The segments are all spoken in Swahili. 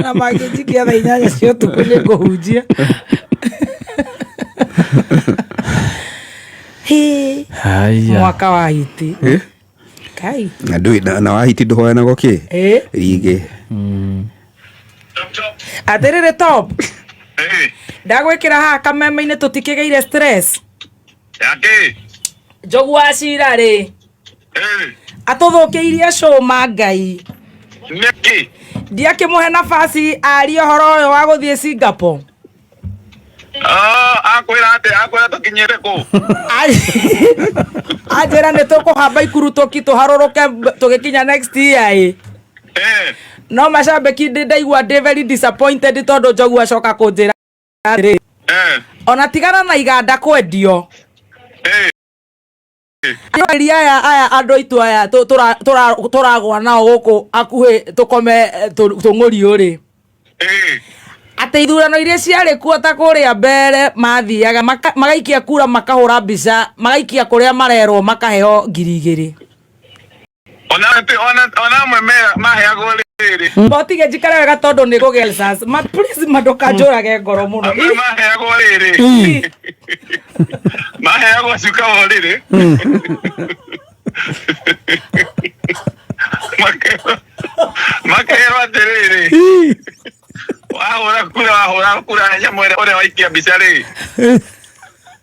Na magĩtikia thaa 8 cia ũtukũ nĩ kũhunjia. Mwaka wa hiti. Kai. Na wa hiti ndũhoyanagwo kĩ? Rigĩ. Atĩrĩrĩ top. Ndagwĩkĩra haha kameme-inĩ tũtikĩgeire stress. Yake. Njogu wa cira rĩ. Atũthũkĩirie show Mangai. Nĩkĩ? Ndiakĩmũhe nafasi arie ũhoro ũyũ wa gũthiĩ Singapore. Akwĩra tũkinyĩte kũ? Anjĩra nĩ tũkũhamba ikuru tũharũrũke tũgĩkinya next year ĩ. No macambĩki ndaigua ndĩ very disappointed tondũ Njogu acoka kũnjĩra rĩ. Ona tigana na iganda kwendio. Aya andũ aitũ aya tũragwa nao gũkũ akuhĩ tũkome tũng'ũriũ rĩ. Atĩ ithurano iria ciarĩ kuo ta kũrĩa mbere mathiaga magaikia kura makahũra mbica magaikia kũrĩa marerwo makaheo 2,000. Ona mwe maheagwo rĩrĩ. Mbotige njikare wega tondũ nĩ kũgĩa license. Please ndũkanjũrage ngoro mũno. Maheagwo rĩrĩ. Maheagwo cuka rĩrĩ. Makeheo atĩrĩrĩ. Wahũra kura nyamũ ũrĩa waikia mbica rĩ.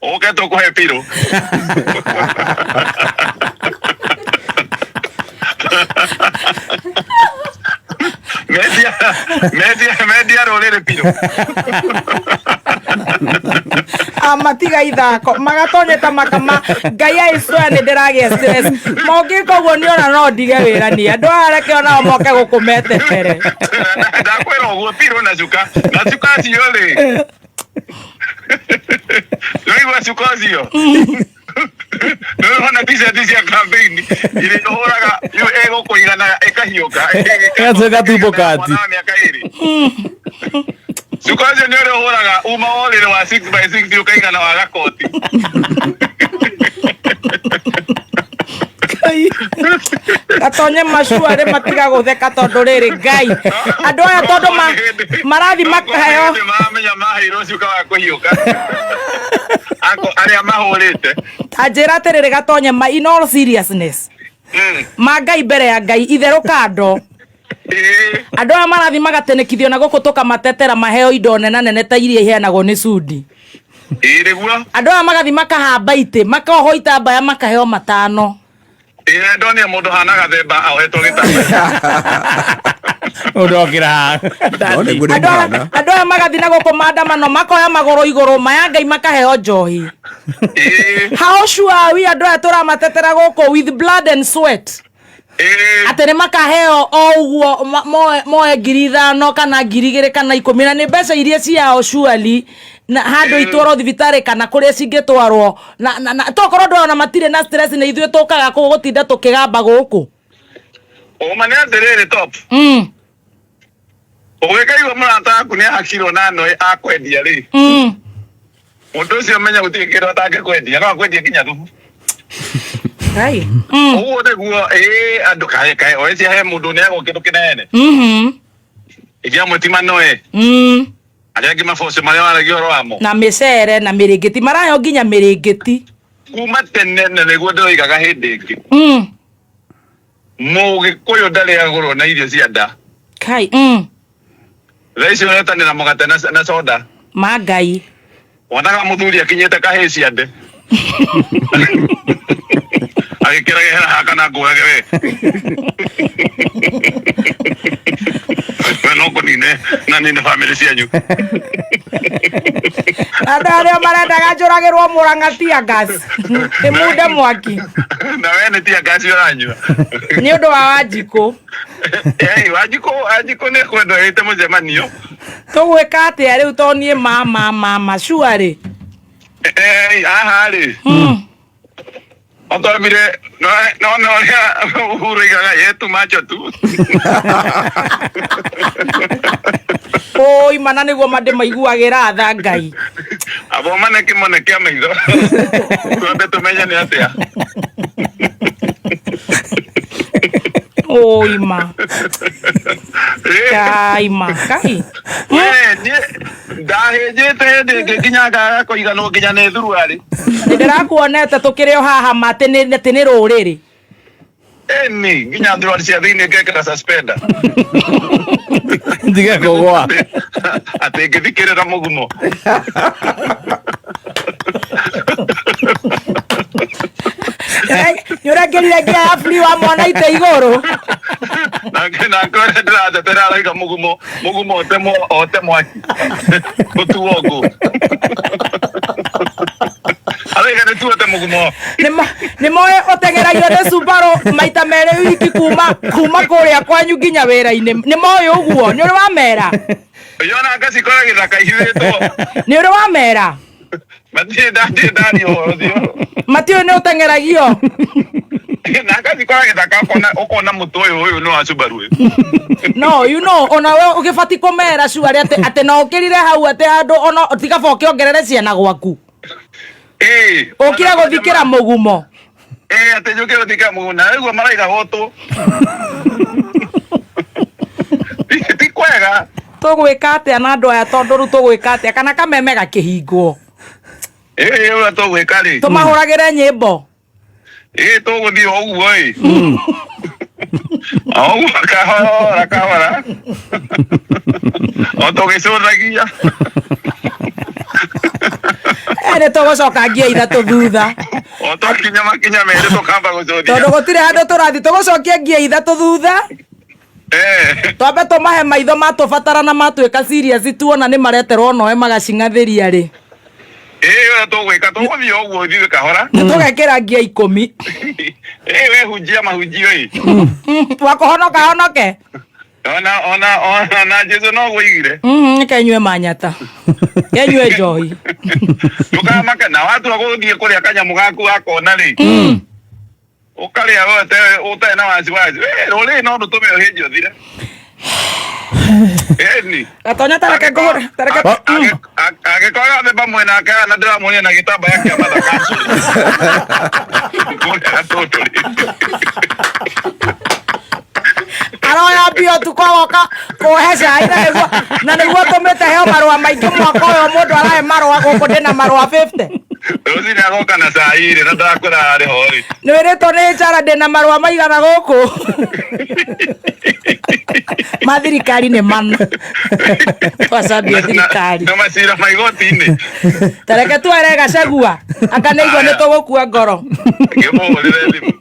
Ũke tũkũhe pirũ. Media rũrĩrĩ pirũ. Amatiga ithako Magatonye ta makama Ngai aicũa nĩ ndĩragĩa stress. Mongĩka ũguo nĩ ona no ndige wĩra nĩ andũ areke ona moke gũkũmetetere. Ndakwĩra ũguo pirũ na cuka cio rĩ. Nĩigua cuka ũcio. Nĩwona t-shirt cia campaign iria ũhũraga ĩgũkũigana ĩkahiũka. Ĩgatuĩka tumbo kati. Cuka ũcio nĩ ũrĩa ũhũraga uma ũrĩrĩ wa 6x6 ũkaigana wa Gakoti. Gatonye macuarĩ matiga gũtheka tondũ rĩrĩ Ngai. Andũ aya tondũ marathi makaheo. Mamenya maheirwo cuka wa kũhiũka. Arĩa mahũrĩte. Anjĩra atĩrĩrĩ Gatonye in all seriousness. Mangai mbere ya Ngai itherũka ndo. Andũ aya marathi magatenekithio na gũkũ tũkamatetera maheo indo nene ta iria iheanagwo nĩ Sudi. Andũ aya magathi makahamba itĩ makohwo itambaya makaheo 5. Ndonia mũndũ hana gathemba ahetwo gĩtambaya. Ũndokĩra. Andũ aya magathi na gũkũ maandamano makoya magũrũ igũrũ maya Ngai makaheo njohi. How sure are we andũ aya tũramatetera gũkũ with blood and sweat? Atĩ nĩ makaheo o ũguo moe 5,000 kana 2,000 kana 10 na nĩ mbeca iria ciao surely na handũ itwarwo thibitarĩ kana kũrĩa cingĩtwarwo na tokorwo ndona matirĩ na stress nĩ ithuĩ tũkaga gũtinda tũkĩgamba gũkũ. Ũma nĩ atĩrĩrĩ top. Ũgĩkaigua mũrata waku nĩ ahakirwo na noĩ akwendia rĩ. Mũndũ ũcio menya gũtirĩ kĩndũ atangĩkwendia no akwendia nginya thubu. Kai. Ũguo nĩguo andũ kae oĩ cia he mũndũ nĩ agwo kĩndũ kĩnene. Igia mũtima noĩ. Arĩa angĩ maboco marĩa waragia ũhoro wamo. Na mĩcere na mĩrĩngĩti maraheo nginya mĩrĩngĩti. Kuma tene na nĩguo ndĩroigaga hĩndĩ ĩngĩ. Mũgĩkũyũ ndarĩagũrwo na irio cia nda. Kai. Thaa icio ũretanĩra mũgate na soda. Mangai. Wonaga mũthuri akinyĩte kahĩĩ cia nde. Agĩkĩraga hera kana nguage we. No kũnine na nine family cianyu. Andũ arĩa marendaga njũragĩrwo Mũrang'a tia gas. Ndĩmunde mwaki. Na we nĩ tia gas ũranyua. Nĩ ũndũ wa Wanjikũ. Wanjikũ nĩ kwenda ĩte mũcemanio. Tũgwĩka atĩa rĩu to niĩ mama surely. Aha rĩ. Otomire no ya Uhuru igaga yetu macho tu. Oi mana nĩguo mande maiguagĩra tha Ngai. Abo mana kĩmone kĩa maitho. Twambe tũmenya nĩ atĩa. Oi ma. Kai ma, kai. Ndahĩnjĩte ndĩngĩ nginya ngaga kũiga no nginya nĩ thuru arĩ. Ndĩrakuonete tũkĩrĩ o haha matĩ nĩ rũrĩrĩ. Eni nginya thuru arĩ cia thĩinĩ ngekĩra suspender. Ndige kũgũa. Atĩ ngĩthikĩrĩra mũgumo. Nĩũrangĩrire nginya aburi wa mwana ite igũrũ. Na kwere ndĩratetera araiga mũgumo ote mwaki. Gũtuo ngũ. Araiga nĩtuote mũgumo. Nĩmoĩ ũteng'eragio nĩ Subaru maita merĩ wiki kuma kũrĩa kwanyu nginya wĩra-inĩ. Nĩmoĩ ũguo, nĩũrĩ wamera? Yona ngacikora gĩthaka ihithĩtwo. Nĩũrĩ wamera? Matiĩ ndani ũhoro ũcio. Matiũĩ nĩ ũteng'eragio. Na ngacikora gĩthaka ũkona mũtũ ũyũ nĩ wa Subaru. No, you know, ona we ũgĩbati kũmera cuarĩ atĩ no ũkĩrire hau atĩ handũ ona ũtigaba ũkĩongerere ciana gwaku. Ũkire gũthikĩra mũgumo. Atĩ njũke gũthikĩra mũgumo na ũguo maraiga gũtũ. Ti kwega. Tũgwĩka atĩa na andũ aya tondũ rĩu tũgwĩka atĩa kana kameme gakĩhingwo? Ũrĩa tũgwĩka rĩ. Tũmahũragĩre nyĩmbo. Tũgũthiĩ ũguo ĩ. Ũguo kahora. O tũgĩcũthagia. Nĩ tũgũcoka ngia ithatũ thutha. O twakinya makinya merĩ tũkamba gũcũthia. Tondũ gũtirĩ handũ tũrathiĩ tũgũcokia ngia ithatũ thutha. Twambe tũmahe maitho matũbatarana matuĩka serious tuona nĩ mareterwo noe magacing'athĩria rĩ. Ũrĩa tũgwĩka tũgũthiĩ ũguo ũthiĩ kahora. Tũgekĩra ngia 10. We hunjia mahunjio ĩ. Wakũhonoka honoke. Ona Jesũ no gũigire. Kenyue manyata. Kenyue njohi. Ndũkamake na watua gũthiĩ kũrĩa kanyamũ gaku gakona rĩ. Ũkarĩa ũtarĩ na wasiwasi. Rũrĩrĩ no rũtũme ũhĩnje ũthire. Eni. Gatonye tareke ngũhũre. Agĩkorwo gathemba mwena ake na ndĩramuonia na gĩtambaya kĩa mathaka. Aroya mbio tukogoka kũhe cai na nĩguo tũmĩte heo marũa maingĩ mwaka ũyũ mũndũ arahe marũa gũkũ ndĩna marũa 50. Rũciũ nĩagoka na cai rĩ na ndakwĩra harĩ ho rĩ. Nĩwĩrĩtwo nĩ njara ndĩna marũa maigana gũkũ. Ma thirikari nĩ mana. Twacambia thirikari. Na macira ma igoti-inĩ. Tareke twere Gachagua. Akanĩigua nĩ tũgũkua ngoro. Ngĩmũhũrĩre thimũ.